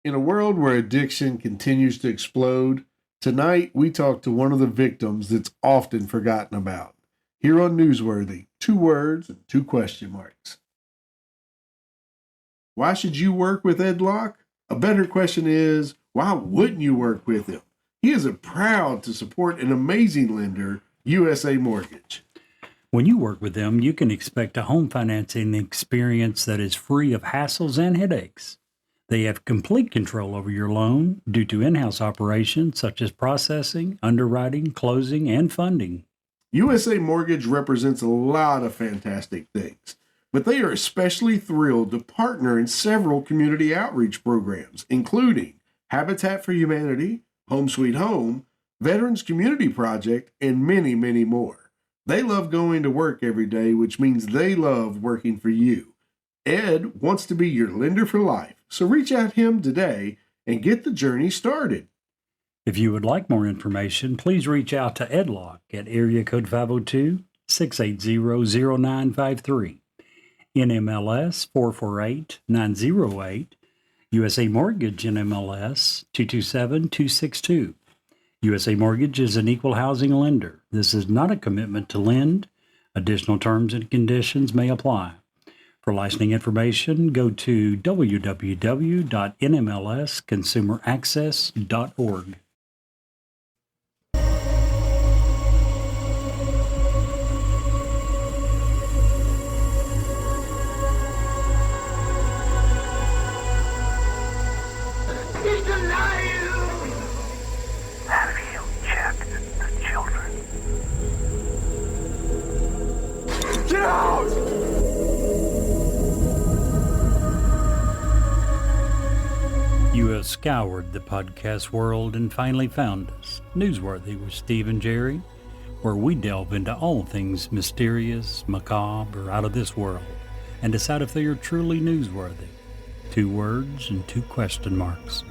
In a world where addiction continues to explode, tonight we talk to one of the victims that's often forgotten about. Here on Newsworthy, 2 words and 2 question marks. Why should you work with Ed Locke? A better question is, why wouldn't you work with him? He is proud to support an amazing lender, USA Mortgage. When you work with them, you can expect a home financing experience that is free of hassles and headaches. They have complete control over your loan due to in-house operations such as processing, underwriting, closing, and funding. USA Mortgage represents a lot of fantastic things, but they are especially thrilled to partner in several community outreach programs, including Habitat for Humanity, Home Sweet Home, Veterans Community Project, and many, many more. They love going to work every day, which means they love working for you. Ed wants to be your lender for life, so reach out to him today and get the journey started. If you would like more information, please reach out to Ed Locke at area code 502-680-0953, NMLS 448908, USA Mortgage NMLS 227262. USA Mortgage is an equal housing lender. This is not a commitment to lend. Additional terms and conditions may apply. For licensing information, go to www.nmlsconsumeraccess.org. He's alive! Have you checked the children? Get out! You have scoured the podcast world and finally found us, Newsworthy with Steve and Jerry, where we delve into all things mysterious, macabre, or out of this world, and decide if they are truly newsworthy. 2 words and 2 question marks.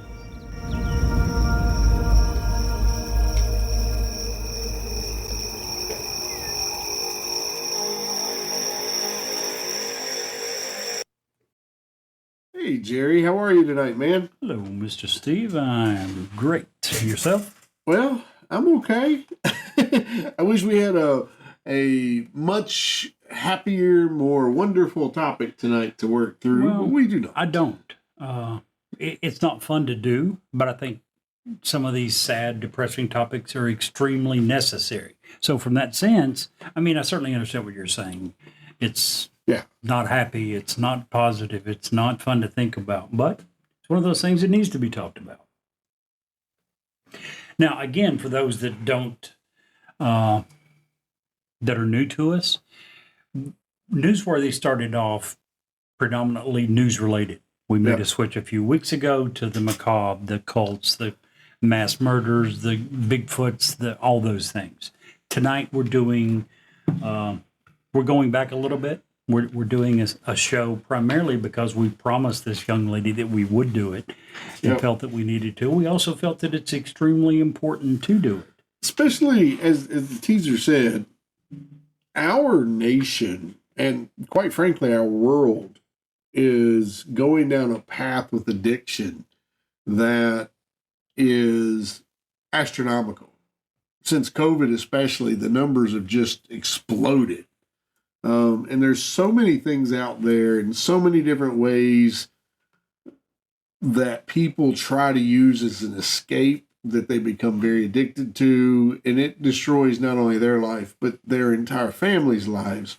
Hey, Jerry, how are you tonight, man? Hello, Mr. Steve. I'm great. Yourself? Well, I'm okay. I wish we had a much happier, more wonderful topic tonight to work through, Well, but we do not. I don't. It's not fun to do, but I think some of these sad, depressing topics are extremely necessary. So from that sense, I mean, I certainly understand what you're saying. It's not happy. It's not positive. It's not fun to think about, but it's one of those things that needs to be talked about. Now, again, for those that don't, that are new to us, Newsworthy started off predominantly news related. We made a switch a few weeks ago to the macabre, the cults, the mass murders, the Bigfoots, all those things. Tonight we're doing, we're going back a little bit. We're doing a show primarily because we promised this young lady that we would do it and felt that we needed to. We also felt that it's extremely important to do it. Especially, as the teaser said, our nation, and quite frankly, our world, is going down a path with addiction that is astronomical. Since COVID especially, the numbers have just exploded. And there's so many things out there in so many different ways that people try to use as an escape that they become very addicted to, and it destroys not only their life, but their entire family's lives.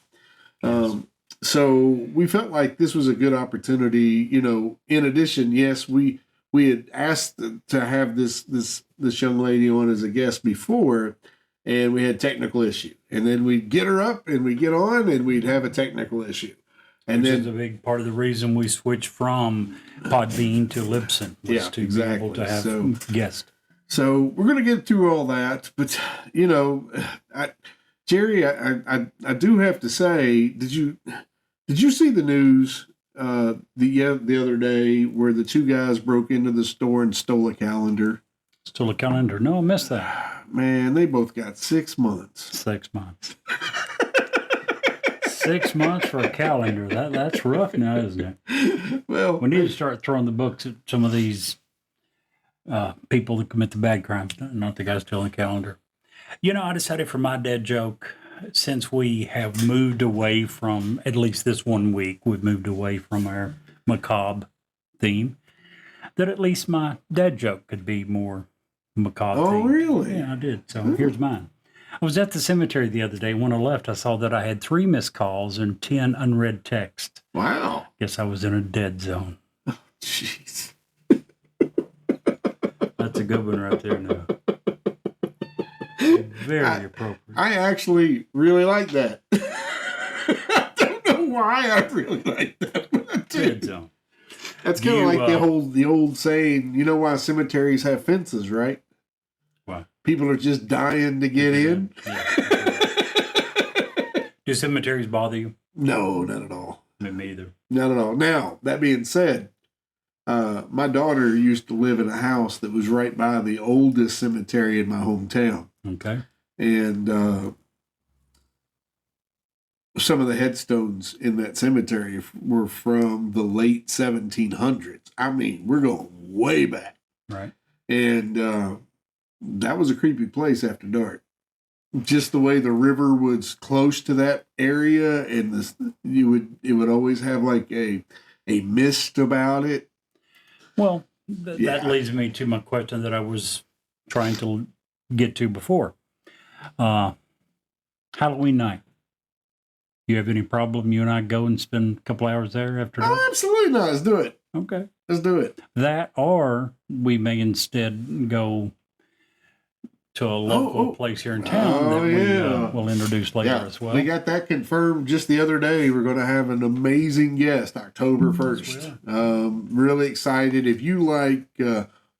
So we felt like this was a good opportunity. You know, in addition, yes, we had asked to have this young lady on as a guest before, and we had technical issue. And then we'd get her up and we'd get on and we'd have a technical issue. And Which then is a big part of the reason we switched from Podbean to Libsyn, was to be able to have guests. So we're going to get through all that. But, you know, Jerry, I do have to say, did you see the news the other day where the 2 guys broke into the store and stole a calendar? Stole a calendar? No, I missed that. Man, they both got 6 months. 6 months. 6 months for a calendar. That's rough now, isn't it? Well, we need to start throwing the books at some of these people that commit the bad crimes, not the guys still on the calendar. I decided for my dead joke, since we have moved away from, at least this one week, we've moved away from our macabre theme, that at least my dead joke could be more macabre Oh, themed. really? Yeah, I did. So here's mine. I was at the cemetery the other day. When I left, I saw that I had 3 missed calls and 10 unread texts. Wow. Guess I was in a dead zone. Jeez. That's a good one right there now. Very appropriate. I actually really like that. I don't know why I really like that, but I do. Dead zone. That's kind of like the old saying, you know why cemeteries have fences, right? Why? People are just dying to get in. Yeah. Do cemeteries bother you? No, not at all. Me either. Not at all. Now, that being said, my daughter used to live in a house that was right by the oldest cemetery in my hometown. Okay. And some of the headstones in that cemetery were from the late 1700s. I mean, we're going way back. Right. And that was a creepy place after dark. Just the way the river was close to that area, and it would always have like a mist about it. Well, that leads me to my question that I was trying to get to before. Halloween night. You have any problem you and I go and spend a couple hours there after dark? Oh, absolutely not. Let's do it. Okay. Let's do it. That, or we may instead go to a local place here in town that we will introduce later as well. We got that confirmed just the other day. We're going to have an amazing guest October 1st. Really excited. If you like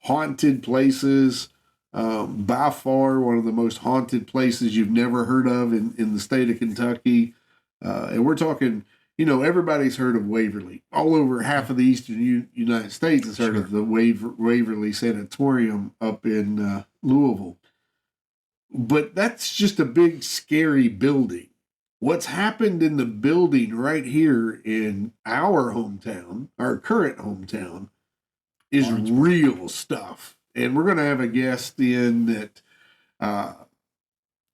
haunted places, by far one of the most haunted places you've never heard of in the state of Kentucky. And we're talking, everybody's heard of Waverly. All over half of the eastern United States has heard of the Waverly Sanatorium up in Louisville. But that's just a big, scary building. What's happened in the building right here in our hometown, our current hometown, is real stuff. And we're going to have a guest in that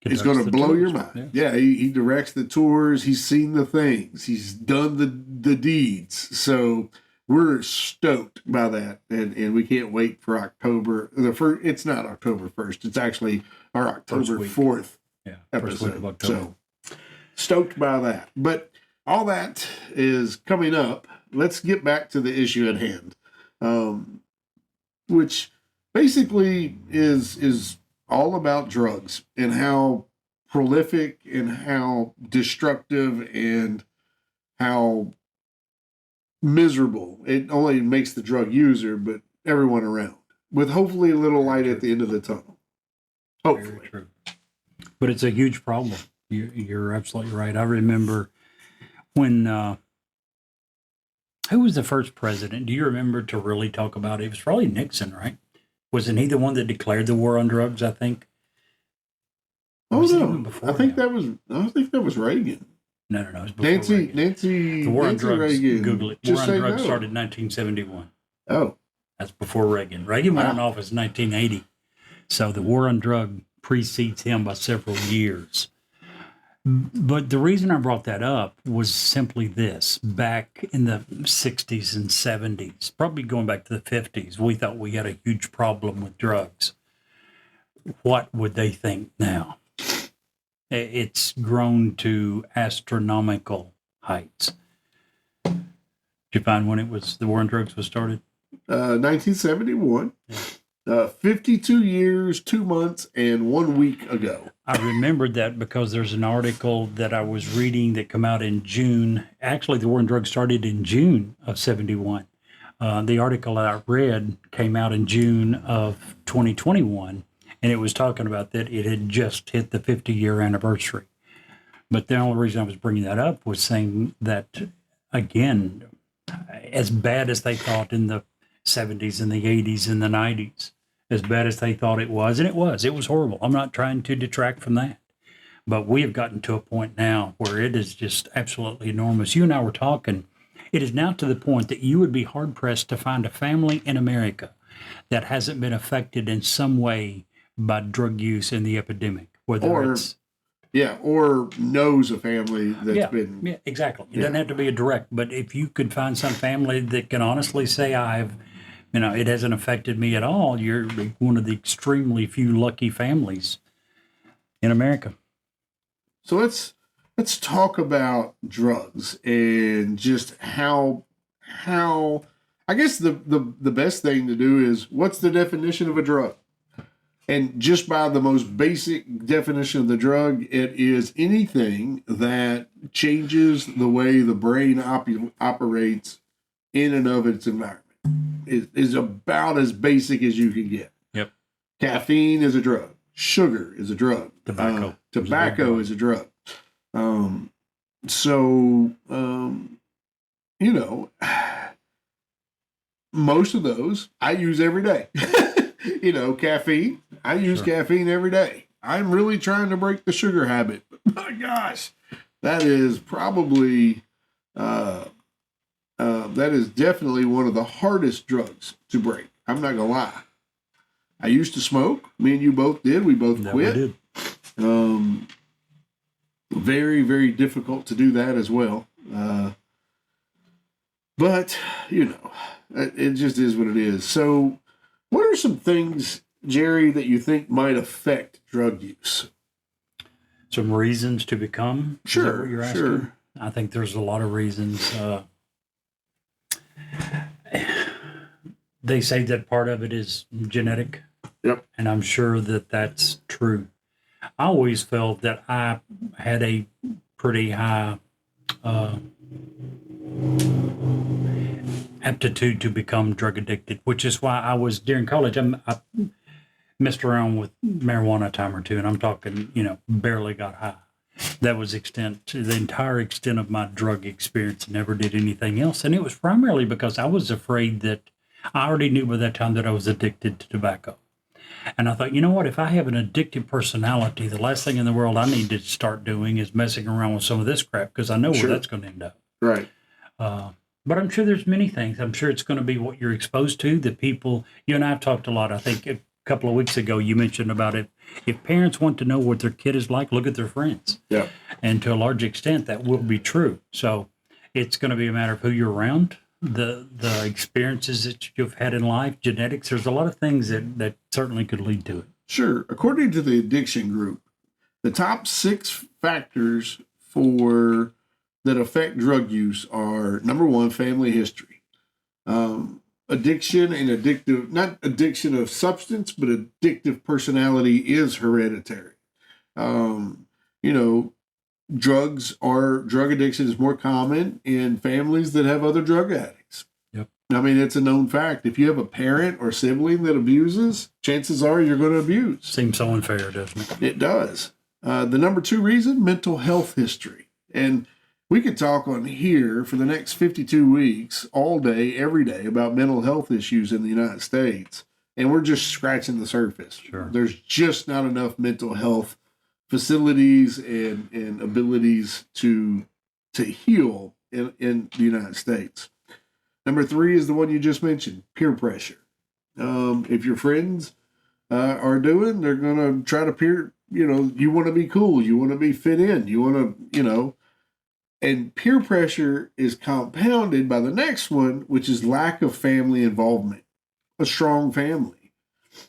is going to blow your mind. Yeah, he directs the tours. He's seen the things. He's done the deeds. So we're stoked by that. And we can't wait for October. It's not October 1st. It's actually our October 4th episode. First week of October. So stoked by that. But all that is coming up. Let's get back to the issue at hand, which basically is all about drugs and how prolific and how destructive and how miserable it only makes the drug user, but everyone around, with hopefully a little light at the end of the tunnel. Hopefully. Very true. But it's a huge problem. You're absolutely right. I remember when, who was the first president? Do you remember to really talk about it? It was probably Nixon, right? Wasn't he the one that declared the war on drugs, I think? Oh, no. I think that was Reagan. No. It was before Reagan. Nancy. The war on drugs. Reagan. Google it. Just War on drugs no. started in 1971. Oh. That's before Reagan. Reagan went in office in 1980. So the war on drug precedes him by several years. But the reason I brought that up was simply this. Back in the 60s and 70s, probably going back to the 50s, we thought we had a huge problem with drugs. What would they think now? It's grown to astronomical heights. Did you find when the war on drugs was started? 1971. Yeah. 52 years, 2 months, and 1 week ago. I remembered that because there's an article that I was reading that came out in June. Actually, the war on drugs started in June of 71. The article that I read came out in June of 2021, and it was talking about that it had just hit the 50-year anniversary. But the only reason I was bringing that up was saying that, again, as bad as they thought in the 70s and the 80s and the 90s, as bad as they thought it was, and it was horrible. I'm not trying to detract from that. But we have gotten to a point now where it is just absolutely enormous. You and I were talking. It is now to the point that you would be hard-pressed to find a family in America that hasn't been affected in some way by drug use in the epidemic, whether Or it's or knows a family that's been. yeah, exactly. It doesn't have to be a direct, but if you could find some family that can honestly say, it hasn't affected me at all, you're one of the extremely few lucky families in America. So let's talk about drugs and just how I guess the best thing to do is, what's the definition of a drug? And just by the most basic definition of the drug, it is anything that changes the way the brain operates in and of its environment. It is about as basic as you can get. Yep. Caffeine is a drug. Sugar is a drug. Tobacco is a drug. Most of those I use every day. Caffeine. I use caffeine every day. I'm really trying to break the sugar habit. But my gosh, that is probably, that is definitely one of the hardest drugs to break. I'm not gonna lie. I used to smoke. Me and you both did. We both quit. We did. Very, very difficult to do that as well. But it just is what it is. So, what are some things, Jerry, that you think might affect drug use? Some reasons to become? Sure, is that what you're asking? sure. I think there's a lot of reasons. They say that part of it is genetic. Yep. And I'm sure that that's true. I always felt that I had a pretty high aptitude to become drug addicted, which is why I was during college. I messed around with marijuana a time or two, and I'm talking, barely got high. That was the entire extent of my drug experience. Never did anything else, and it was primarily because I was afraid that I already knew by that time that I was addicted to tobacco. And I thought, you know what, if I have an addictive personality, the last thing in the world I need to start doing is messing around with some of this crap, because I know where that's going to end up. Right. But I'm sure there's many things. I'm sure it's going to be what you're exposed to, the people. You and I have talked a lot. I think a couple of weeks ago you mentioned about it. If parents want to know what their kid is like, look at their friends. Yeah. And to a large extent, that will be true. So it's going to be a matter of who you're around, the experiences that you've had in life, genetics. There's a lot of things that certainly could lead to it. Sure. According to the addiction group, the top 6 factors that affect drug use are, number 1, family history. Addiction and not addiction of substance, but addictive personality is hereditary. Drug addiction is more common in families that have other drug addicts. Yep. I mean, it's a known fact. If you have a parent or sibling that abuses, chances are you're going to abuse. Seems so unfair, doesn't it? It does. The number 2 reason, mental health history. And we could talk on here for the next 52 weeks, all day, every day, about mental health issues in the United States. And we're just scratching the surface. Sure. There's just not enough mental health facilities and abilities to heal in the United States. Number 3 is the one you just mentioned, peer pressure. If your friends are doing, they're going to try to you want to be cool, you want to be fit in, you want to, and peer pressure is compounded by the next one, which is lack of family involvement, a strong family.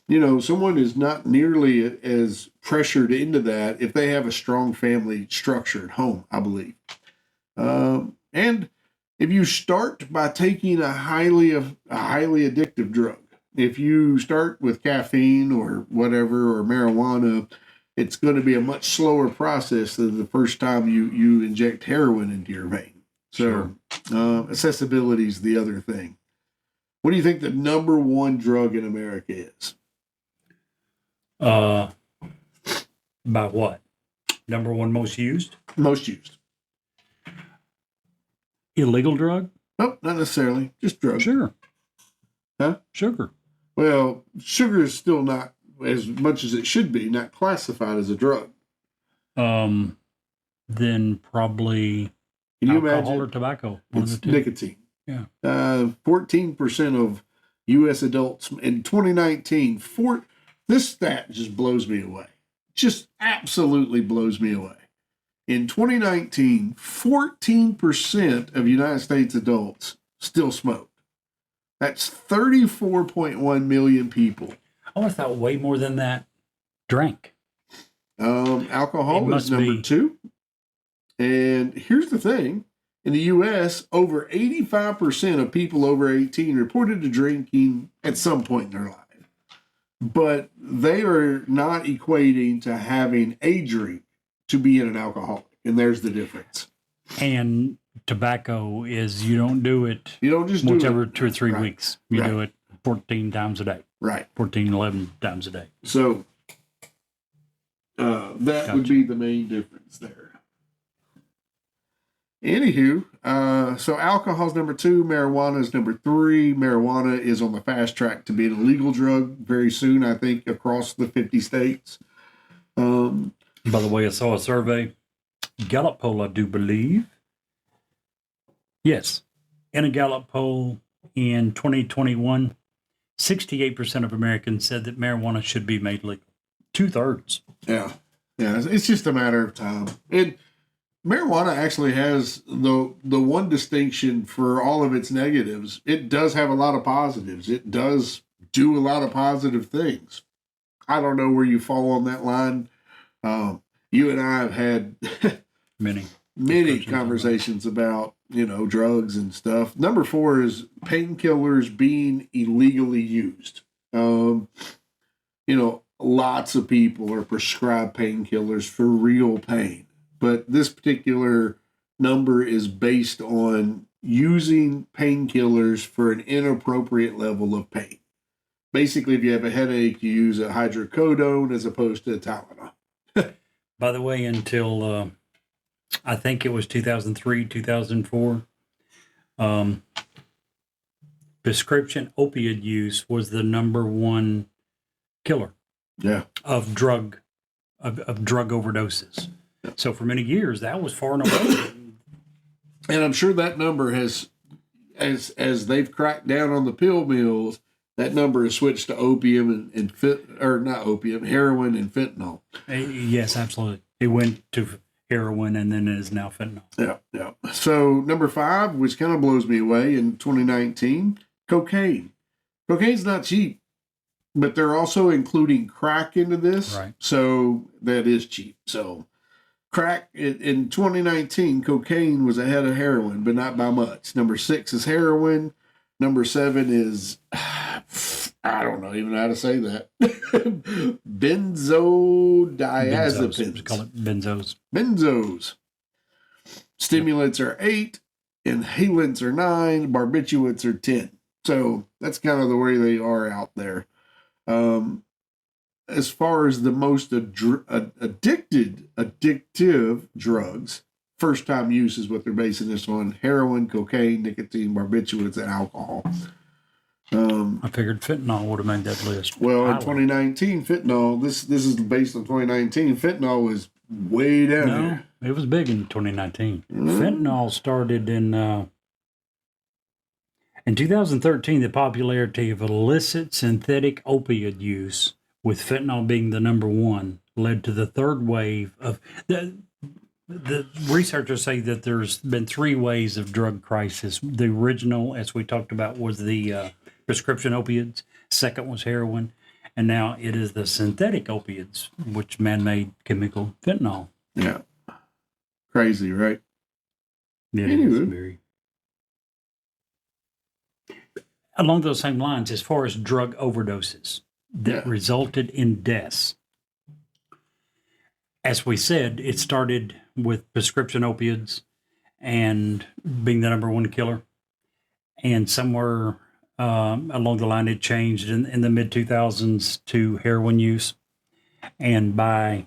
Someone is not nearly as pressured into that if they have a strong family structure at home, I believe. And if you start by taking a highly addictive drug, if you start with caffeine or whatever, or marijuana, it's going to be a much slower process than the first time you inject heroin into your vein. So accessibility is the other thing. What do you think the number 1 drug in America is? By what? Number 1 most used? Most used. Illegal drug? Nope, not necessarily. Just drug. Sure. Huh? Sugar. Well, sugar is still not, as much as it should be, not classified as a drug. Then probably Can you alcohol imagine? or tobacco. It's nicotine. Yeah. 14% of U.S. adults in 2019. This stat just blows me away. Just absolutely blows me away. In 2019, 14% of United States adults still smoke. That's 34.1 million people. I would have thought way more than that drank. Alcohol It is must number be. 2. And here's the thing. In the U.S., over 85% of people over 18 reported to drinking at some point in their life. But they are not equating to having a drink to being an alcoholic. And there's the difference. And tobacco is you don't do it You don't just do once it. every 2 or 3 Right. weeks. You Right. do it 14 times a day, Right. 14, 11 times a day. So that would Gotcha. be the main difference there. Anywho, so alcohol is number 2, marijuana is number 3. Marijuana is on the fast track to being a legal drug very soon, I think, across the 50 states. By the way, I saw a survey, Gallup poll, I do believe. Yes. In a Gallup poll in 2021, 68% of Americans said that marijuana should be made legal. 2/3. Yeah. It's just a matter of time. And marijuana actually has the one distinction for all of its negatives. It does have a lot of positives. It does do a lot of positive things. I don't know where you fall on that line. You and I have had Many. many Discussions conversations about, drugs and stuff. Number 4 is painkillers being illegally used. Lots of people are prescribed painkillers for real pain, but this particular number is based on using painkillers for an inappropriate level of pain. Basically, if you have a headache, you use a hydrocodone as opposed to a Tylenol. By the way, until I think it was 2003, 2004, prescription opioid use was the number 1 killer Yeah. of drug overdoses. So for many years, that was far and away. And I'm sure that number has, as they've cracked down on the pill mills, that number has switched to opium heroin and fentanyl. Yes, absolutely. It went to heroin and then it is now fentanyl. Yeah. So number 5, which kind of blows me away in 2019, cocaine. Cocaine's not cheap, but they're also including crack into this. Right. So that is cheap. So crack in 2019, cocaine was ahead of heroin, but not by much. Number 6 is heroin. Number 7 is, I don't know even how to say that. Benzodiazepines. We call it benzos. Benzos. Stimulants are 8, inhalants are 9, barbiturates are 10. So that's kind of the way they are out there. As far as the most addictive drugs, first time use is what they're basing this on: heroin, cocaine, nicotine, barbiturates, and alcohol. I figured fentanyl would have made that list. Well, in Highly. 2019, fentanyl, this is based on 2019, fentanyl was way down No, there. it was big in 2019. Mm. Fentanyl started in 2013. The popularity of illicit synthetic opioid use, with fentanyl being the number 1, led to the third wave of the researchers say that there's been 3 waves of drug crisis. The original, as we talked about, was the prescription opiates. Second was heroin. And now it is the synthetic opiates, which man-made chemical fentanyl. Yeah. Crazy, right? It Anywho. is very. Along those same lines, as far as drug overdoses that resulted in deaths, as we said, it started with prescription opioids and being the number 1 killer. And somewhere along the line, it changed in the mid-2000s to heroin use. And by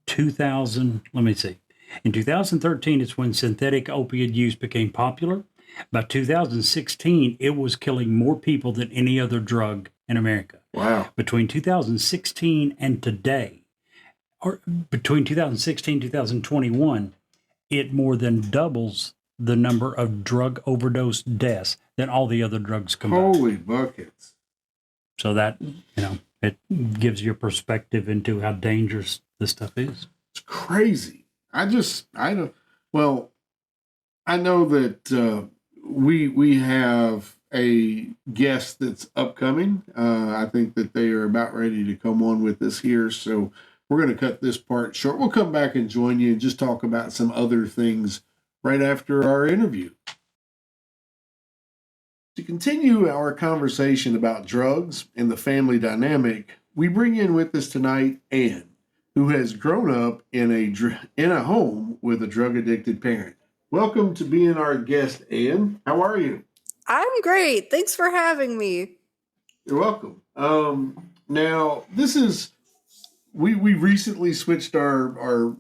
2000, let me see. In 2013, it's when synthetic opioid use became popular. By 2016, it was killing more people than any other drug in America. Wow. Between 2016 and today, or between 2016 and 2021, it more than doubles the number of drug overdose deaths than all the other drugs combined. Holy buckets. So that, it gives you a perspective into how dangerous this stuff is. It's crazy. I don't, well, I know that we have a guest that's upcoming. I think that they are about ready to come on with us here. So we're going to cut this part short. We'll come back and join you and just talk about some other things right after our interview. To continue our conversation about drugs and the family dynamic, we bring in with us tonight Ann, who has grown up in a home with a drug-addicted parent. Welcome to being our guest, Ann. How are you? I'm great. Thanks for having me. You're welcome. Now, this is we recently switched our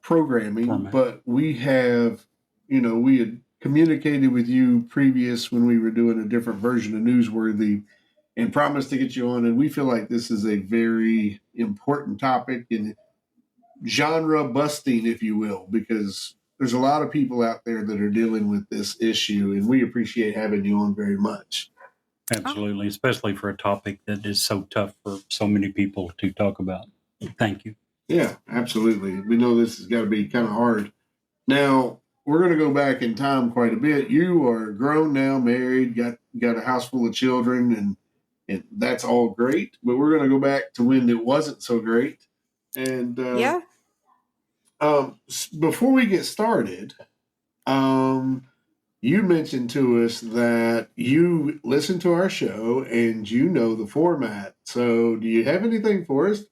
programming, Format. but we have, we had communicated with you previous when we were doing a different version of Newsworthy and promised to get you on. And we feel like this is a very important topic and genre busting, if you will, because there's a lot of people out there that are dealing with this issue, and we appreciate having you on very much. Absolutely, especially for a topic that is so tough for so many people to talk about. Thank you. Yeah, absolutely. We know this has got to be kind of hard. Now, we're going to go back in time quite a bit. You are grown now, married, got a house full of children, and that's all great. But we're going to go back to when it wasn't so great. And Yeah. Before we get started, you mentioned to us that you listen to our show and you know the format. So do you have anything for us?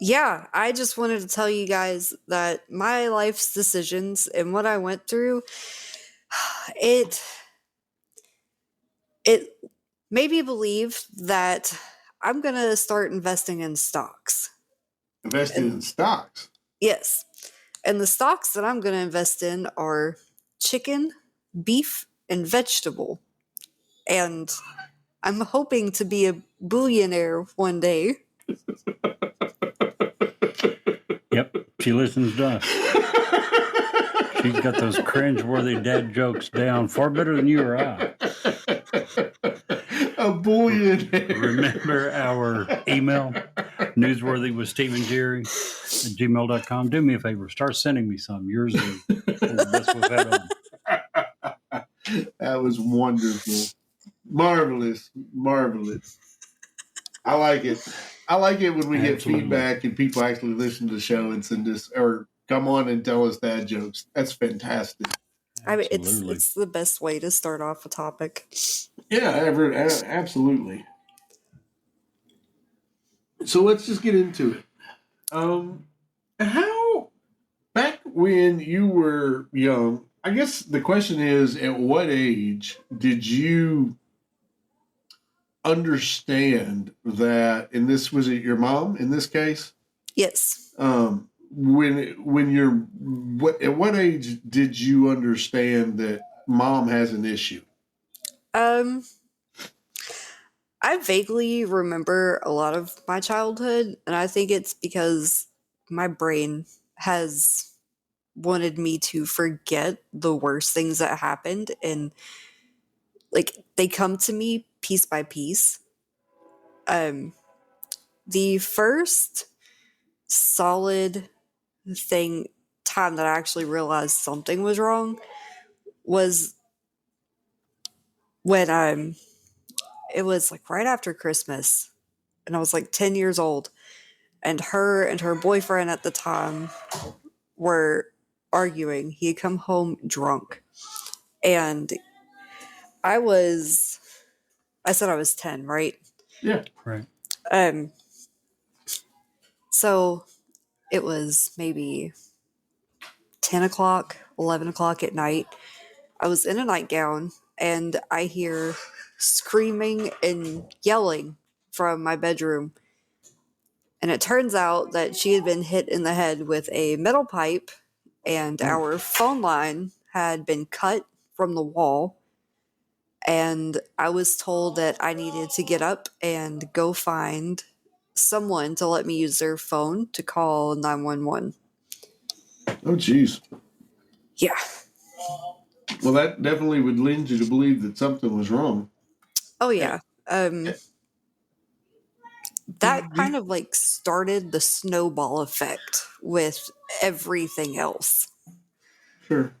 Yeah, I just wanted to tell you guys that my life's decisions and what I went through, it made me believe that I'm going to start investing in stocks. Investing in stocks? Yes. And the stocks that I'm going to invest in are chicken, beef, and vegetable. And I'm hoping to be a billionaire one day. Yep, she listens to us. She's got those cringe-worthy dad jokes down far better than you or I. A billionaire. Remember our email, newsworthy with Steve and Jerry at gmail.com. Do me a favor, start sending me some. Yours are the best we've had on. That was wonderful. Marvelous. I like it. I like it when we get feedback and people actually listen to the show and send us or come on and tell us dad jokes. That's fantastic. I mean, it's the best way to start off a topic. Yeah, absolutely. So let's just get into it. How back when you were young, I guess the question is, at what age did you understand that? And this was it your mom in this case? Yes. When you're at what age did you understand that mom has an issue? I vaguely remember a lot of my childhood, and I think it's because my brain has wanted me to forget the worst things that happened, and they come to me piece by piece. The first solid time that I actually realized something was wrong was when it was right after Christmas, and I was 10 years old, and her and her boyfriend at the time were arguing. He had come home drunk, and I said I was 10, right? Yeah, right. So it was maybe 10 o'clock, 11 o'clock at night. I was in a nightgown, and I hear screaming and yelling from my bedroom. And it turns out that she had been hit in the head with a metal pipe, and our phone line had been cut from the wall. And I was told that I needed to get up and go find someone to let me use their phone to call 911. Oh, geez. Yeah. Well, that definitely would lead you to believe that something was wrong. Oh yeah. Do That you- kind of like started the snowball effect with everything else. sure.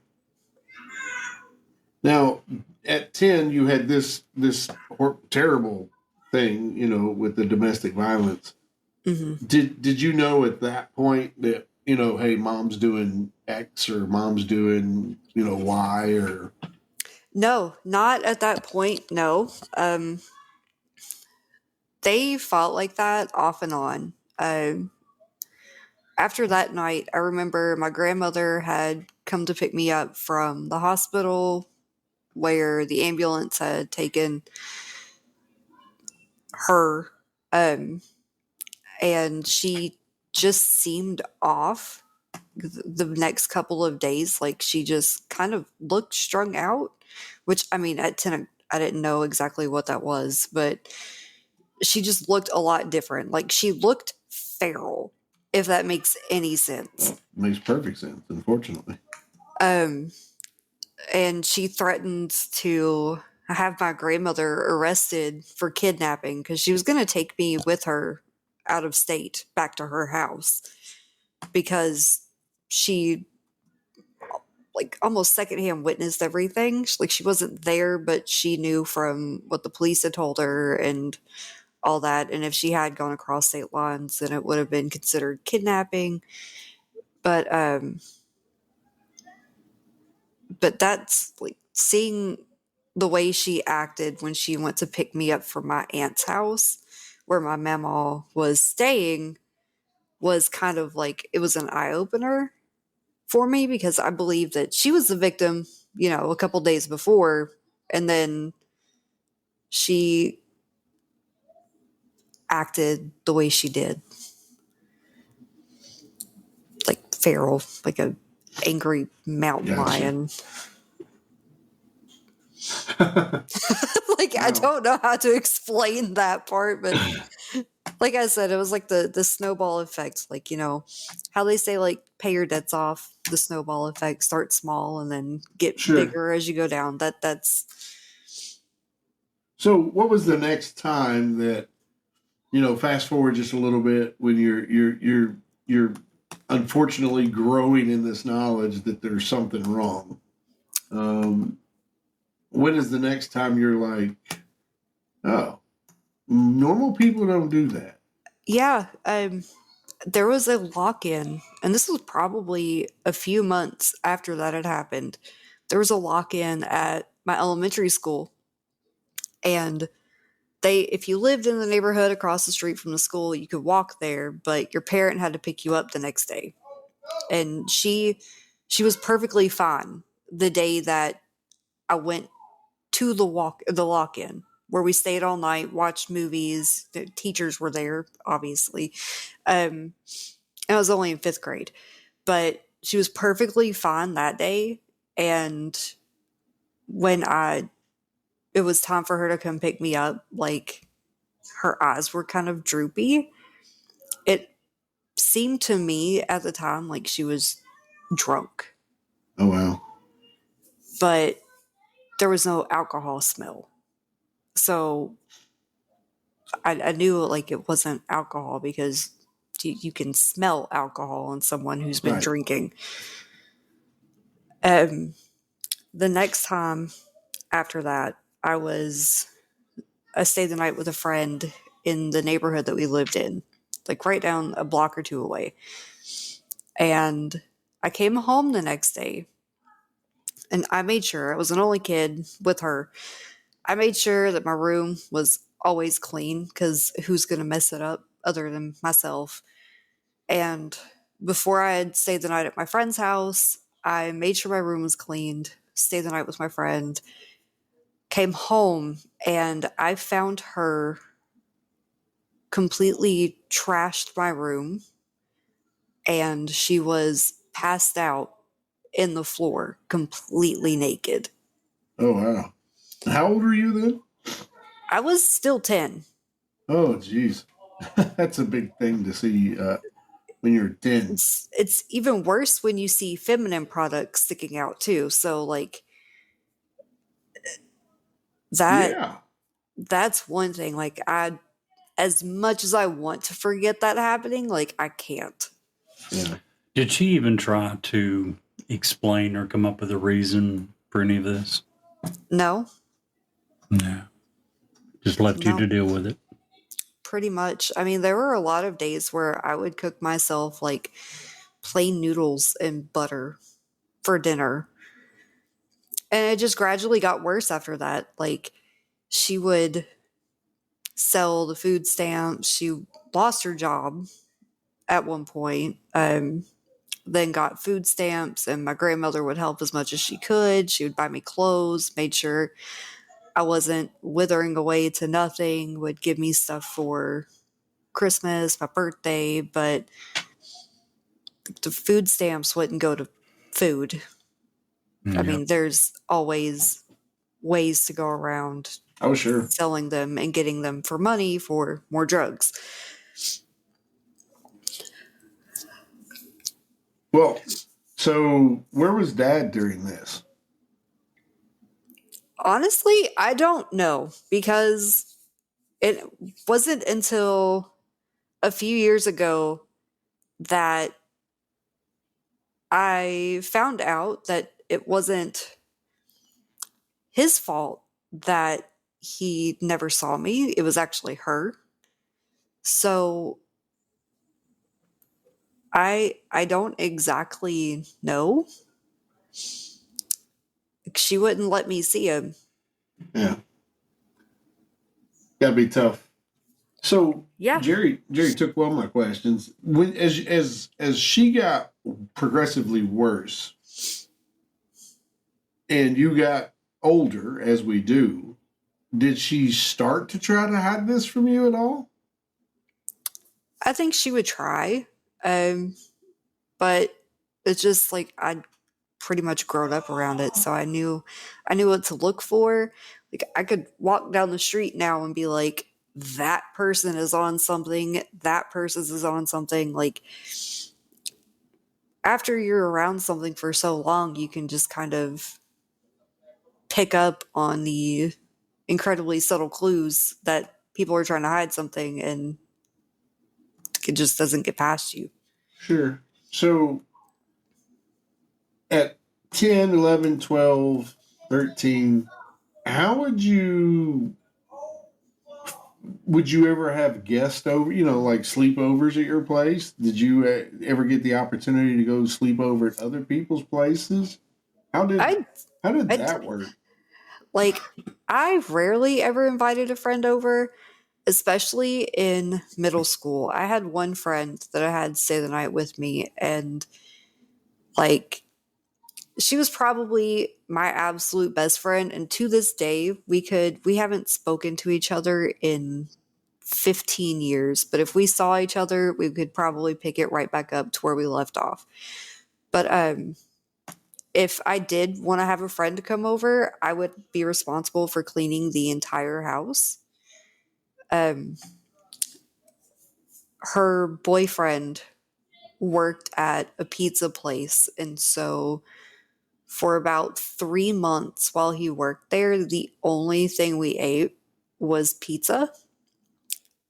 Now, at 10, you had this terrible thing, with the domestic violence. Hmm. Did you know at that point that, hey, mom's doing X or mom's doing, Y or No, not at that point. No. They fought like that off and on. After that night, I remember my grandmother had come to pick me up from the hospital where the ambulance had taken her. Um, and she just seemed off the next couple of days. Like she just kind of looked strung out, which I mean, at 10, I didn't know exactly what that was, but she just looked a lot different. Like she looked feral, if that makes any sense. well, makes perfect sense, unfortunately. Um, and she threatened to have my grandmother arrested for kidnapping because she was going to take me with her out of state back to her house because she like almost secondhand witnessed everything. Like she wasn't there, but she knew from what the police had told her and all that. And if she had gone across state lines, then it would have been considered kidnapping. But that's like seeing the way she acted when she went to pick me up from my aunt's house where my mama was staying was kind of like it was an eye opener for me because I believe that she was the victim, a couple days before, and then she acted the way she did, like feral, like a angry mountain Gotcha. lion. Like I Wow. don't know how to explain that part, but like I said, it was like the snowball effect. Like how they say like pay your debts off. The snowball effect, start small and then get Sure. bigger as you go down. That's So, what was the next time that, fast forward just a little bit when you're unfortunately growing in this knowledge that there's something wrong? When is the next time you're like, oh, normal people don't do that? yeah. There was a lock-in, and this was probably a few months after that had happened. There was a lock-in at my elementary school, and if you lived in the neighborhood across the street from the school, you could walk there, but your parent had to pick you up the next day. And she was perfectly fine the day that I went to the lock-in where we stayed all night, watched movies. The teachers were there, obviously. And I was only in 5th grade, but she was perfectly fine that day. And when it was time for her to come pick me up, like her eyes were kind of droopy. It seemed to me at the time like she was drunk, Oh, wow. but there was no alcohol smell. So I knew like it wasn't alcohol because you can smell alcohol in someone who's been Right. drinking. The next time after that, I stayed the night with a friend in the neighborhood that we lived in, like right down a block or two away. And I came home the next day and I made sure I was an only kid with her. I made sure that my room was always clean because who's going to mess it up other than myself? And before I had stayed the night at my friend's house, I made sure my room was cleaned, stayed the night with my friend, came home, and I found her completely trashed my room, and she was passed out in the floor, completely naked. Oh, wow. How old were you then? I was still 10. Oh, geez. That's a big thing to see when you're 10. It's even worse when you see feminine products sticking out too. So like That Yeah. that's one thing. Like, I, as much as I want to forget that happening, like, I can't. Yeah. Did she even try to explain or come up with a reason for any of this? No, No. Just left you no, to deal with it. pretty much. I mean, there were a lot of days where I would cook myself like plain noodles and butter for dinner. And it just gradually got worse after that. Like, she would sell the food stamps. She lost her job at one point. Then got food stamps, and my grandmother would help as much as she could. She would buy me clothes, made sure I wasn't withering away to nothing, would give me stuff for Christmas, my birthday, but the food stamps wouldn't go to food. I Yep. mean, there's always ways to go around Oh, sure. selling them and getting them for money for more drugs. Well, so where was Dad during this? Honestly, I don't know, because it wasn't until a few years ago that I found out that it wasn't his fault that he never saw me. It was actually her. So I don't exactly know. She wouldn't let me see him. Yeah. That'd be tough. So Yeah. Jerry took one of my questions. When as she got progressively worse and you got older, as we do, did she start to try to hide this from you at all? I think she would try. But it's just like I'd pretty much grown up around it, so I knew what to look for. Like, I could walk down the street now and be like, that person is on something, that person is on something. Like, after you're around something for so long, you can just kind of pick up on the incredibly subtle clues that people are trying to hide something, and it just doesn't get past you. Sure. So at 10, 11, 12, 13, how would you ever have guests over, like sleepovers at your place? Did you ever get the opportunity to go sleep over at other people's places? How did I how did I that work? like I rarely ever invited a friend over, especially in middle school. I had one friend that I had stay the night with me, and like, she was probably my absolute best friend, and to this day we haven't spoken to each other in 15 years, but if we saw each other, we could probably pick it right back up to where we left off. But if I did want to have a friend come over, I would be responsible for cleaning the entire house. Um, her boyfriend worked at a pizza place, and so for about 3 months while he worked there, the only thing we ate was pizza.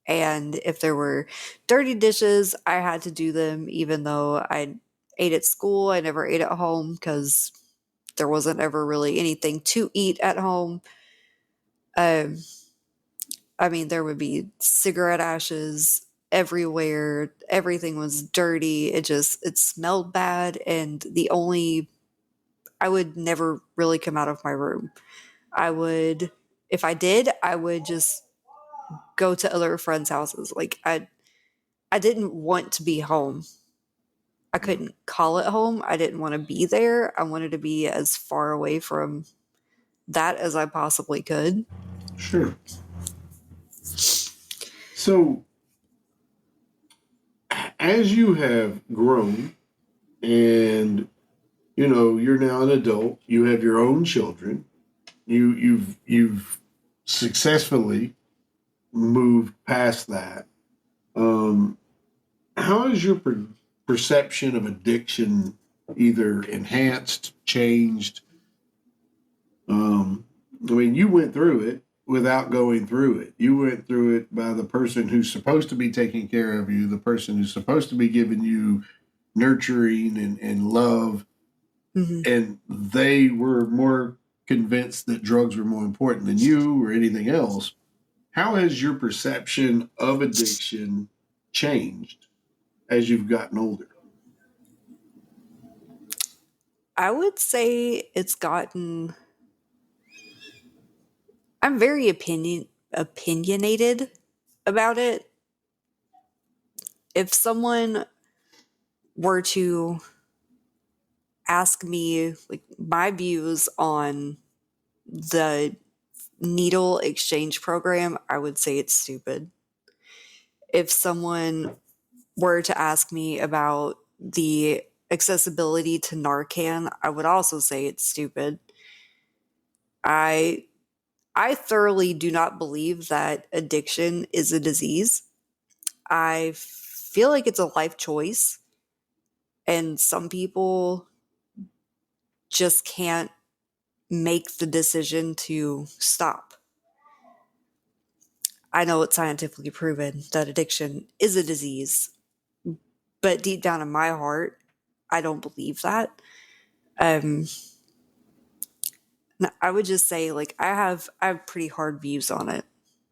And if there were dirty dishes, I had to do them, even though I ate at school. I never ate at home because there wasn't ever really anything to eat at home. Um, I mean, there would be cigarette ashes everywhere. Everything was dirty. It smelled bad. And I would never really come out of my room. If I did, I would just go to other friends' houses. Like, I didn't want to be home. I couldn't call it home. I didn't want to be there. I wanted to be as far away from that as I possibly could. Sure. So as you have grown and you're now an adult, you have your own children, you've successfully moved past that. How has your perception of addiction either enhanced, changed? I mean, you went through it without going through it. You went through it by the person who's supposed to be taking care of you, the person who's supposed to be giving you nurturing and love. Hmm. And they were more convinced that drugs were more important than you or anything else. How has your perception of addiction changed as you've gotten older? I would say it's gotten. I'm very opinionated about it. If someone were to ask me like my views on the needle exchange program, I would say it's stupid. If someone were to ask me about the accessibility to Narcan, I would also say it's stupid. I I thoroughly do not believe that addiction is a disease. I feel like it's a life choice, and some people just can't make the decision to stop. I know it's scientifically proven that addiction is a disease, but deep down in my heart, I don't believe that. Um, I would just say, like, I have pretty hard views on it.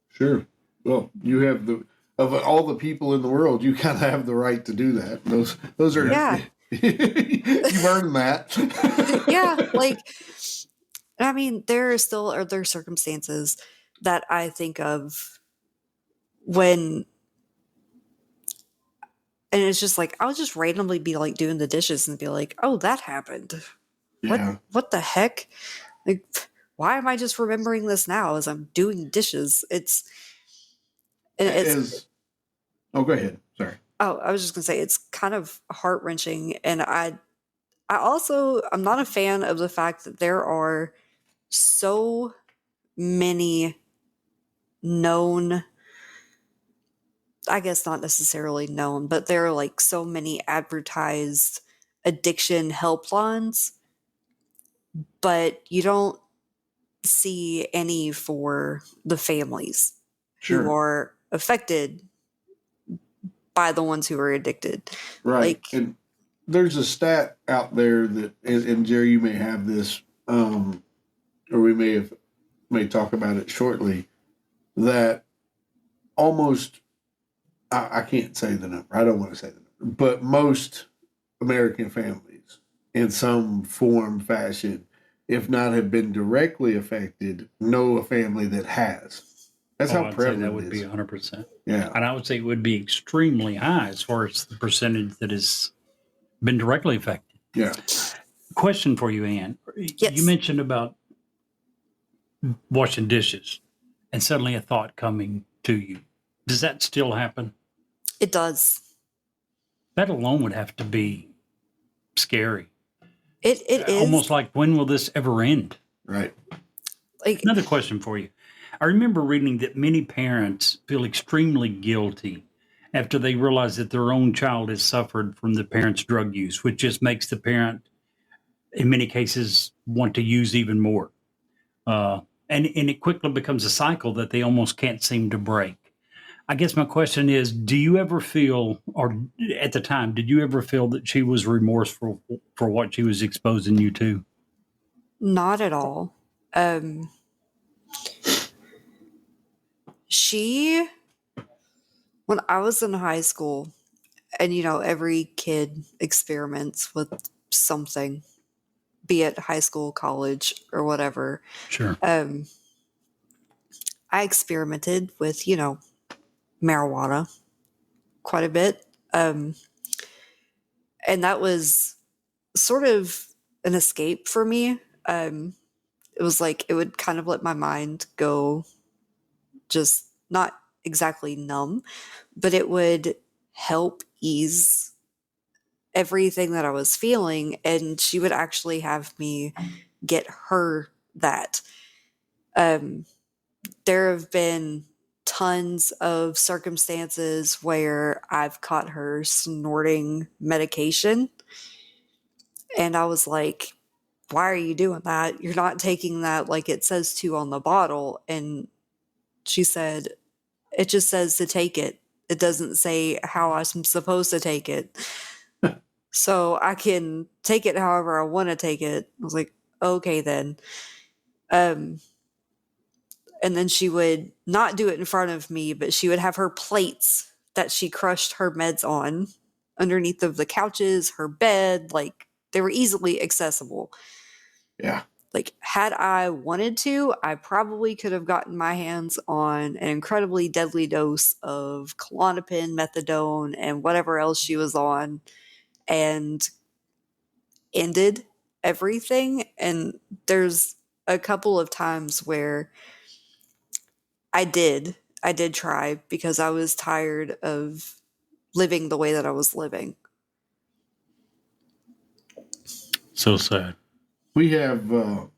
Sure. Well, you have the of all the people in the world, you kind of have the right to do that. Those are Yeah, you've earned that. yeah. Like, I mean, there are still other circumstances that I think of when, and it's just like I'll just randomly be like doing the dishes and be like, "Oh, that happened. What? Yeah. What the heck? Like, why am I just remembering this now as I'm doing dishes?" It's As oh, go ahead. Sorry. oh, I was just gonna say it's kind of heart wrenching, and I'm not a fan of the fact that there are so many known, I guess not necessarily known, but there are like so many advertised addiction helplines, but you don't see any for the families who Sure. are affected by the ones who are addicted. Right. Like, And there's a stat out there that, and Jerry, you may have this, or we may talk about it shortly. That almost, I can't say the number. I don't want to say the number, but most American families, in some form, fashion, if not have been directly affected, know a family that has. That's Oh, how I'd say prevalent that would it be is. 100%. Yeah. And I would say it would be extremely high as far as the percentage that has been directly affected. Yeah. Question for you, Ann. You yes, mentioned about washing dishes and suddenly a thought coming to you. Does that still happen? it does. That alone would have to be scary. It is Almost like, when will this ever end? Right. like Another question for you. I remember reading that many parents feel extremely guilty after they realize that their own child has suffered from the parent's drug use, which just makes the parent, in many cases, want to use even more. And it quickly becomes a cycle that they almost can't seem to break. I guess my question is, do you ever feel, or at the time, did you ever feel that she was remorseful for what she was exposing you to? not at all. Um, she when I was in high school, and every kid experiments with something, be it high school, college, or whatever. Sure. Um, I experimented with marijuana quite a bit, and that was sort of an escape for me. It was like it would kind of let my mind go, just not exactly numb, but it would help ease everything that I was feeling. And she would actually have me get her that. Um, there have been tons of circumstances where I've caught her snorting medication. And I was like, why are you doing that? You're not taking that like it says to on the bottle. And she said, it just says to take it. It doesn't say how I'm supposed to take it. So I can take it however I want to take it. I was like, okay then. Um, and then she would not do it in front of me, but she would have her plates that she crushed her meds on underneath of the couches, her bed, like they were easily accessible. Yeah. Like, had I wanted to, I probably could have gotten my hands on an incredibly deadly dose of Klonopin, methadone, and whatever else she was on, and ended everything. And there's a couple of times where I did try because I was tired of living the way that I was living. So sad. We have that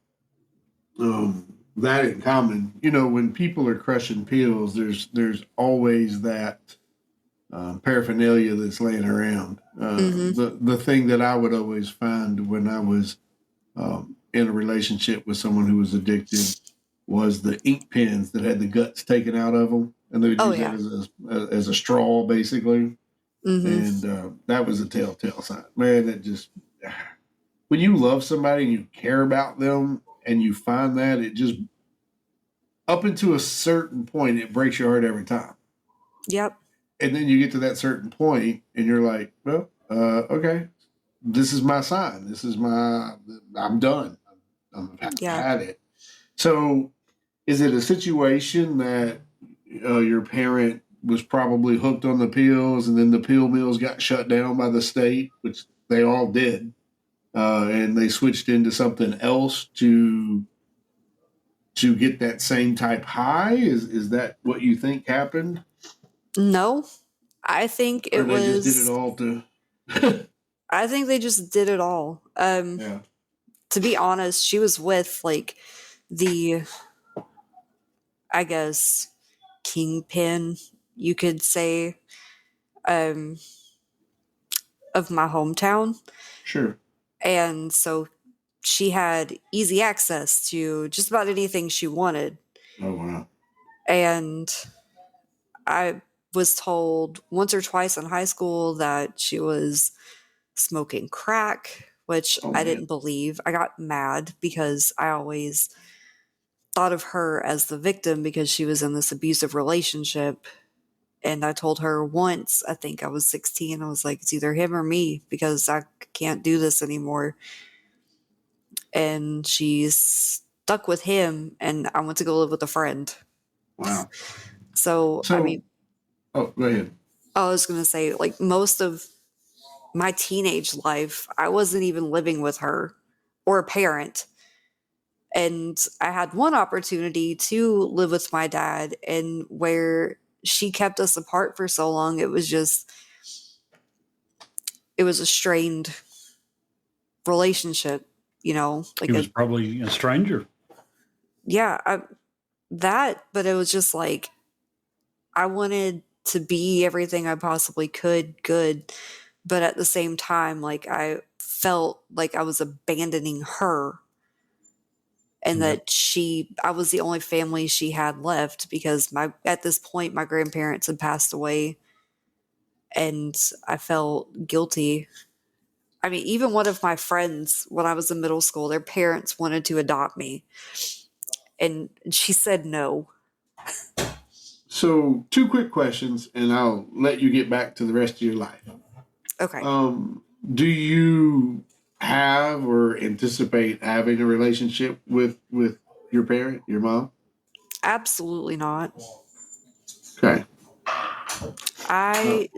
in common. You know, when people are crushing pills, there's always that paraphernalia that's laying around. The thing that I would always find when I was in a relationship with someone who was addicted was the ink pens that had the guts taken out of them, and they would use that as a straw, basically. And that was a telltale sign. Man, it just when you love somebody and you care about them, and you find that, it just up until a certain point, it breaks your heart every time. Yep. And then you get to that certain point, and you're like, well, okay, this is my sign. I'm done. I've had it. So, is it a situation that your parent was probably hooked on the pills, and then the pill mills got shut down by the state, which they all did, and they switched into something else to get that same type high? Is that what you think happened? No, I think Or it they was. just did it all to. I think they just did it all. Yeah. To be honest, she was with like the, I guess, kingpin, you could say, of my hometown. Sure. And so she had easy access to just about anything she wanted. Oh, wow. And I was told once or twice in high school that she was smoking crack, which I didn't believe. I got mad because I always thought of her as the victim because she was in this abusive relationship. And I told her once, I think I was 16, I was like, it's either him or me because I can't do this anymore. And she's stuck with him, and I went to go live with a friend. Wow. So I mean, go ahead. I was going to say, like, most of my teenage life, I wasn't even living with her or a parent. And I had one opportunity to live with my dad, and where she kept us apart for so long, it was a strained relationship, like He was probably a stranger. yeah, but it was just like, I wanted to be everything I possibly could, good, but at the same time, like, I felt like I was abandoning her, and that I was the only family she had left because at this point, my grandparents had passed away, and I felt guilty. I mean, even one of my friends, when I was in middle school, their parents wanted to adopt me, and she said no. So, two quick questions, and I'll let you get back to the rest of your life. Okay. Do you have or anticipate having a relationship with your parent, your mom? Absolutely not. Okay.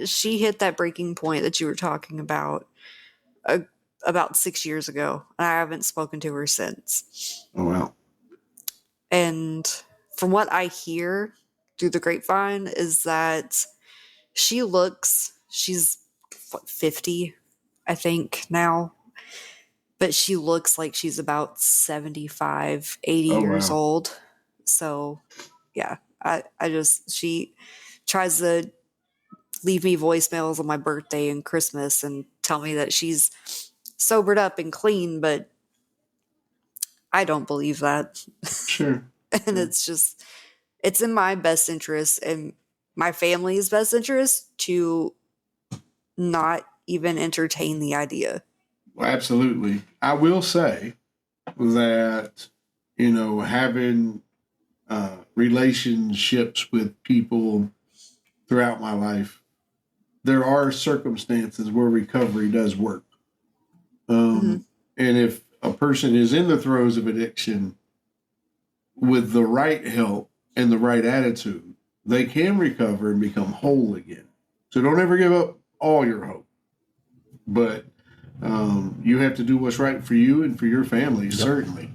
She hit that breaking point that you were talking about about 6 years ago, and I haven't spoken to her since. Oh, wow. And from what I hear through the grapevine is that she's 50, I think now, but she looks like she's about 75, 80 years old. So yeah, she tries to leave me voicemails on my birthday and Christmas and tell me that she's sobered up and clean, but I don't believe that. Sure. And it's in my best interest and my family's best interest to not even entertain the idea. Well, absolutely. I will say that, having relationships with people throughout my life, there are circumstances where recovery does work. Mhm. And if a person is in the throes of addiction with the right help and the right attitude, they can recover and become whole again. So don't ever give up all your hope. But you have to do what's right for you and for your family, certainly.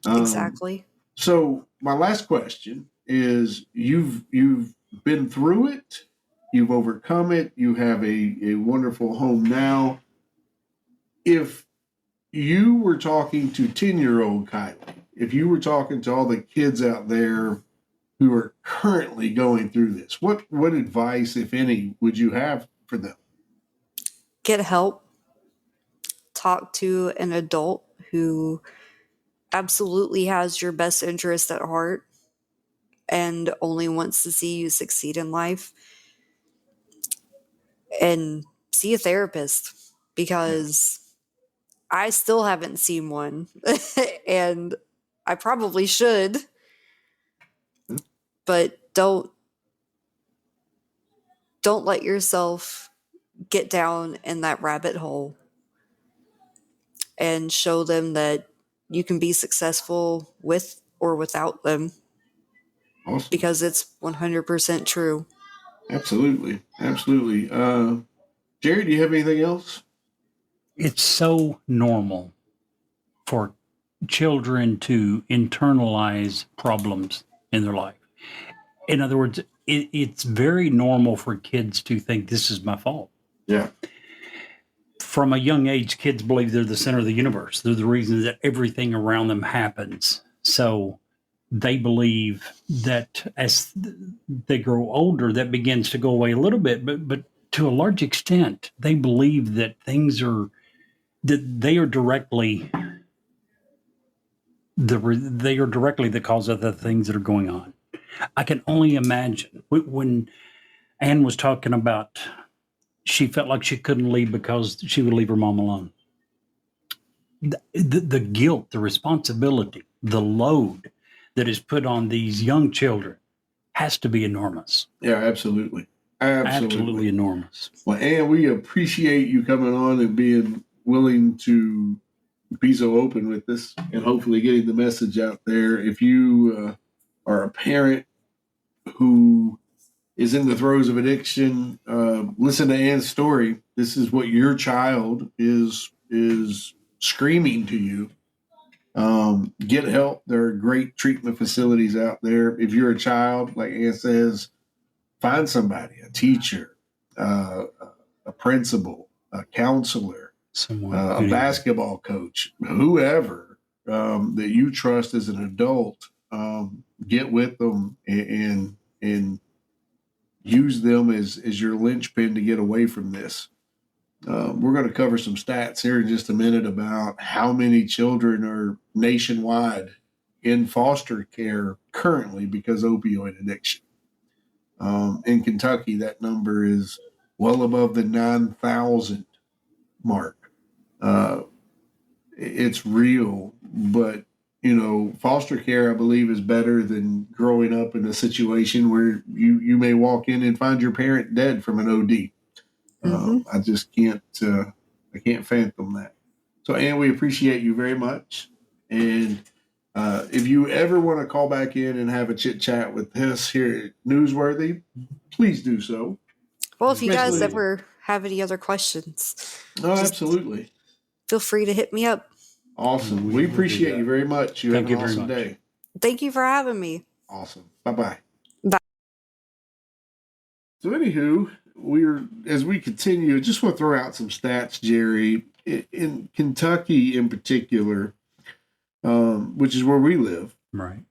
Exactly. So my last question is: you've been through it, you've overcome it, you have a wonderful home now. If you were talking to 10-year-old Kylie, if you were talking to all the kids out there who are currently going through this, what advice, if any, would you have for them? Get help. Talk to an adult who absolutely has your best interest at heart and only wants to see you succeed in life. And see a therapist, because I still haven't seen one and I probably should, but don't let yourself get down in that rabbit hole, and show them that you can be successful with or without them, Awesome. because it's 100% true. Absolutely. Absolutely. Jerry, do you have anything else? It's so normal for children to internalize problems in their life. In other words, it's very normal for kids to think this is my fault. Yeah. From a young age, kids believe they're the center of the universe. They're the reason that everything around them happens. So they believe that as they grow older, that begins to go away a little bit, but to a large extent, they believe that they are directly the cause of the things that are going on. I can only imagine when Anne was talking about she felt like she couldn't leave because she would leave her mom alone. The guilt, the responsibility, the load that is put on these young children has to be enormous. Yeah, absolutely. Absolutely enormous. Well, Anne, we appreciate you coming on and being willing to be so open with us and hopefully getting the message out there. If you are a parent who is in the throes of addiction, listen to Anne's story. This is what your child is screaming to you. Get help. There are great treatment facilities out there. If you're a child, like Anne says, find somebody, a teacher, a principal, a counselor, a basketball coach, whoever that you trust as an adult. Get with them and use them as your linchpin to get away from this. We're going to cover some stats here in just a minute about how many children are nationwide in foster care currently because of opioid addiction. In Kentucky, that number is well above the 9,000 mark. It's real, but foster care, I believe, is better than growing up in a situation where you may walk in and find your parent dead from an OD. I just can't fathom that. So, Ann, we appreciate you very much. And if you ever want to call back in and have a chit chat with us here at Newsworthy, please do so. Well, if you guys ever have any other questions, absolutely, feel free to hit me up. Awesome. We appreciate you very much. You have an awesome day. Thank you for having me. Awesome. Bye-bye. Bye. So, anywho, as we continue, just want to throw out some stats, Jerry. In Kentucky, in particular, which is where we live, right?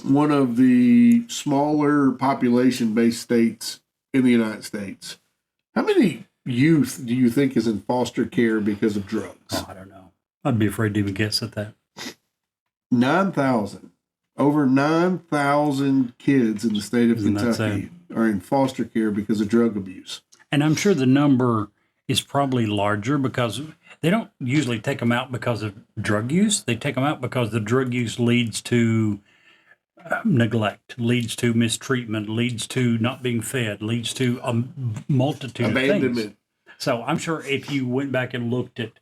One of the smaller population-based states in the United States. How many youth do you think is in foster care because of drugs? Oh, I don't know. I'd be afraid to even guess at that. 9,000. Over 9,000 kids in the state of Isn't that Kentucky are in foster care because of drug abuse. And I'm sure the number is probably larger because they don't usually take them out because of drug use. They take them out because the drug use leads to neglect, leads to mistreatment, leads to not being fed, leads to a multitude of things. Abandonment. So I'm sure if you went back and looked at,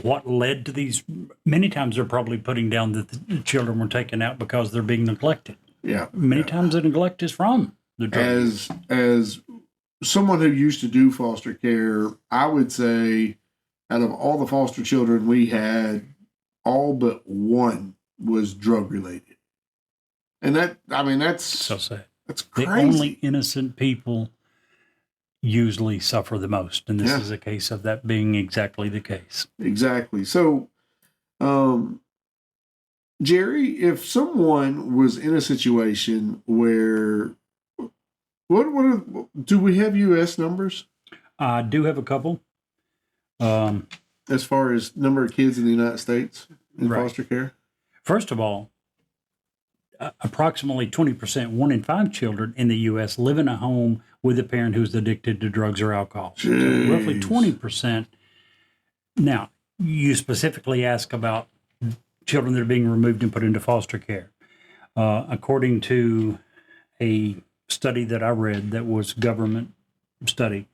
what led to these, many times they're probably putting down that the children were taken out because they're being neglected. Yeah. Many times the neglect is from the drug use. As someone who used to do foster care, I would say out of all the foster children we had, all but one was drug related. And that's So sad. That's The crazy. only innocent people usually suffer the most. And this is a case of that being exactly the case. Exactly. So, Jerry, if someone was in a situation where, do we have U.S. numbers I do have a couple. as far as number of kids in the United States in Right. foster care? First of all, approximately 20%, 1 in 5 children in the U.S. live in a home with a parent who's addicted to drugs or alcohol. So roughly Jeez. 20%. Now, you specifically ask about children that are being removed and put into foster care. According to a study that I read that was government study,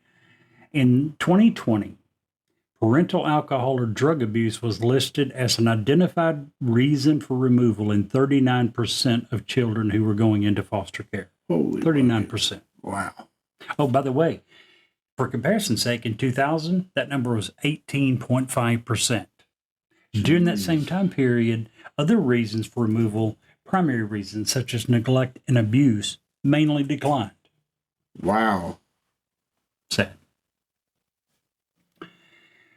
in 2020, parental alcohol or drug abuse was listed as an identified reason for removal in 39% of children who were going into foster care. Holy 39%. Wow. Oh, by the way, for comparison's sake, in 2000, that number was 18.5%. During that same time period, other reasons for removal, primary reasons such as neglect and abuse, mainly declined. Wow. Sad.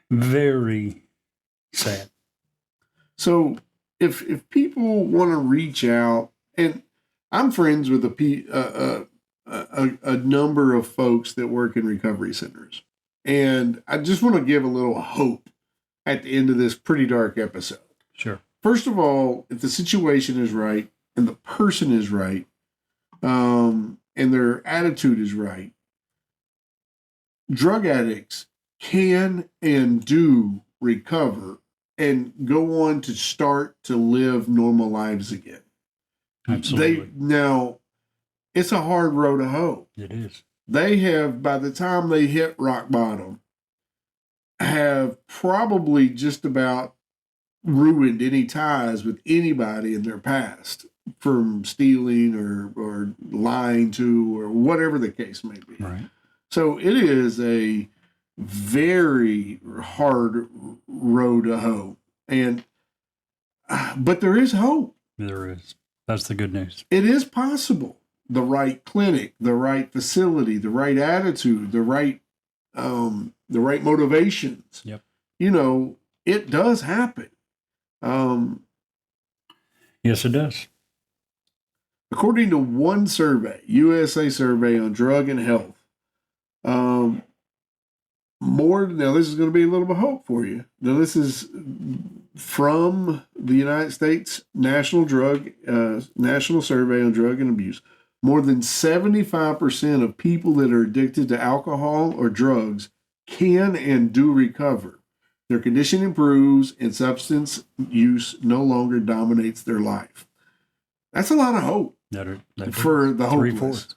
Very sad. So if people want to reach out, and I'm friends with a number of folks that work in recovery centers, and I just want to give a little hope at the end of this pretty dark episode. Sure. First of all, if the situation is right and the person is right, and their attitude is right, drug addicts can and do recover and go on to start to live normal lives again. Absolutely. Now, it's a hard road to hoe. It is. They have, by the time they hit rock bottom, have probably just about ruined any ties with anybody in their past from stealing or lying to or whatever the case may be. Right. So it is a very hard road to hoe. But there is hope. There is. That's the good news. It is possible. The right clinic, the right facility, the right attitude, the right motivations. Yep. It does happen. Yes, it does. According to one survey, USA survey on drug and health, now this is going to be a little bit of hope for you. Now this is from the United States National Survey on Drug and Abuse. More than 75% of people that are addicted to alcohol or drugs can and do recover. Their condition improves and substance use no longer dominates their life. That's a lot of hope for the hopeless.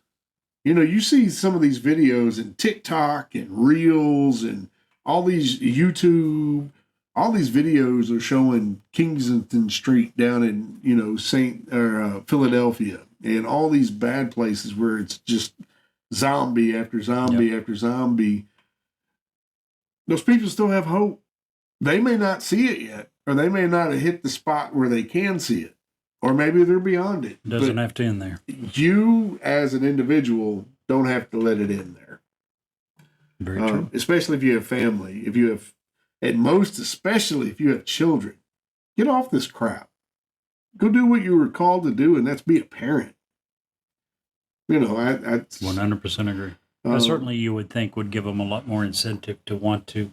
You see some of these videos in TikTok and Reels and all these YouTube, all these videos are showing Kensington Street down in, Philadelphia and all these bad places where it's just zombie after zombie after zombie. Those people still have hope. They may not see it yet, or they may not have hit the spot where they can see it, or maybe they're beyond it. Doesn't have to end there. You, as an individual, don't have to let it in there. Very true. Especially if you have family. If you have, at most, especially if you have children, get off this crap. Go do what you were called to do, and that's be a parent. I 100% agree. Certainly, you would think would give them a lot more incentive to want to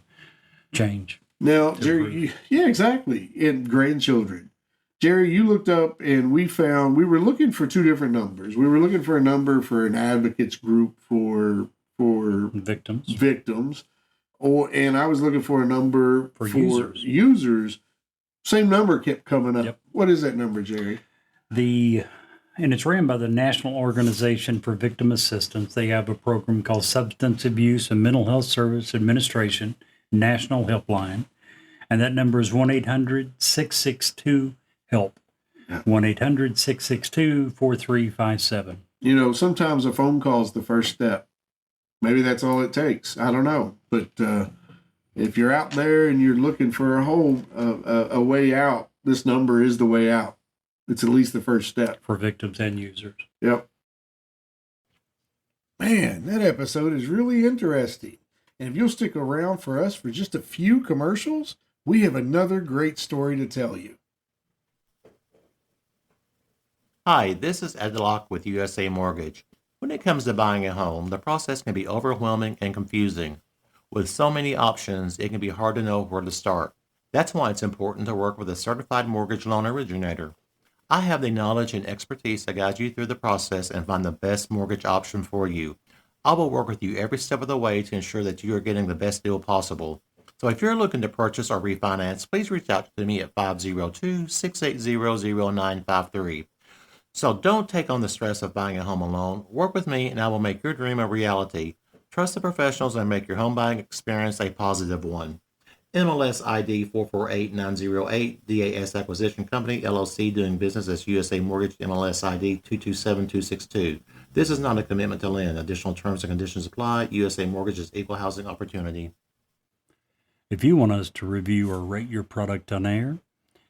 change. Now, Jerry, yeah, exactly. And grandchildren. Jerry, you looked up and we were looking for two different numbers. We were looking for a number for an advocates group for victims, and I was looking for a number for users. Same number kept coming up. Yep. What is that number, Jerry? And it's ran by the National Organization for Victim Assistance. They have a program called Substance Abuse and Mental Health Service Administration National Helpline. And that number is 1-800-662-HELP. 1-800-662-4357. You know, sometimes a phone call is the first step. Maybe that's all it takes. I don't know. But if you're out there and you're looking for a way out, this number is the way out. It's at least the first step. For victims and users. Yep. Man, that episode is really interesting. And if you'll stick around for us for just a few commercials, we have another great story to tell you. Hi, this is Ed Locke with USA Mortgage. When it comes to buying a home, the process can be overwhelming and confusing. With so many options, it can be hard to know where to start. That's why it's important to work with a certified mortgage loan originator. I have the knowledge and expertise to guide you through the process and find the best mortgage option for you. I will work with you every step of the way to ensure that you are getting the best deal possible. So if you're looking to purchase or refinance, please reach out to me at 502-680-0953. So don't take on the stress of buying a home alone. Work with me and I will make your dream a reality. Trust the professionals and make your home buying experience a positive one. MLS ID 448908, DAS Acquisition Company, LLC, doing business as USA Mortgage, MLS ID 227262. This is not a commitment to lend. Additional terms and conditions apply. USA Mortgage is equal housing opportunity. If you want us to review or rate your product on air,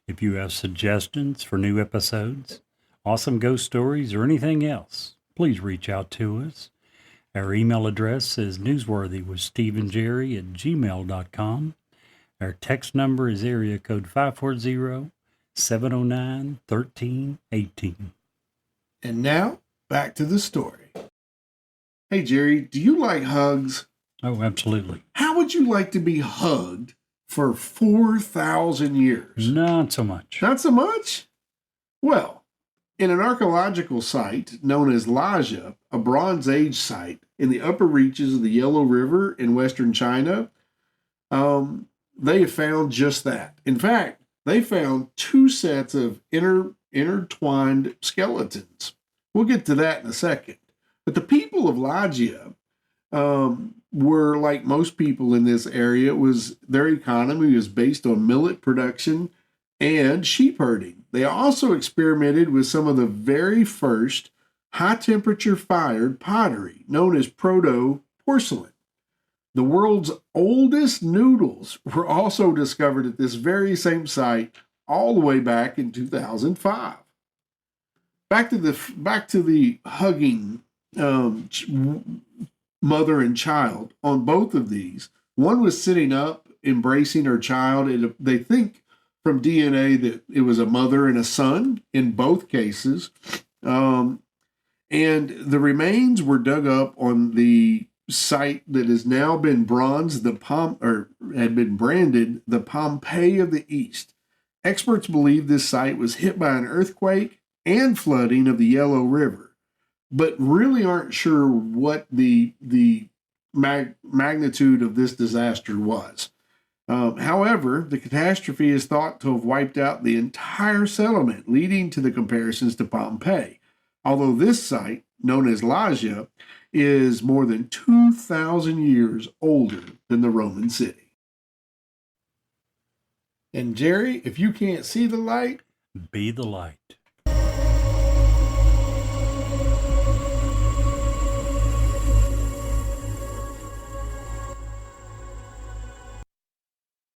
if you have suggestions for new episodes, awesome ghost stories, or anything else, please reach out to us. Our email address is newsworthywithsteveandjerry@gmail.com. Our text number is area code 540-709-1318. And now, back to the story. Hey, Jerry, do you like hugs? Oh, absolutely. How would you like to be hugged for 4,000 years? Not so much. Not so much? Well, in an archaeological site known as Lajia, a Bronze Age site in the upper reaches of the Yellow River in western China, they have found just that. In fact, they found two sets of intertwined skeletons. We'll get to that in a second. But the people of Lajia were, like most people in this area, their economy was based on millet production and sheep herding. They also experimented with some of the very first high-temperature fired pottery, known as proto-porcelain. The world's oldest noodles were also discovered at this very same site all the way back in 2005. Back to the hugging mother and child. On both of these, one was sitting up, embracing her child. They think from DNA that it was a mother and a son in both cases. And the remains were dug up on the site that has now been had been branded the Pompeii of the East. Experts believe this site was hit by an earthquake and flooding of the Yellow River, but really aren't sure what the magnitude of this disaster was. However, the catastrophe is thought to have wiped out the entire settlement, leading to the comparisons to Pompeii. Although this site, known as Lajia, is more than 2,000 years older than the Roman city. And Jerry, if you can't see the light, be the light.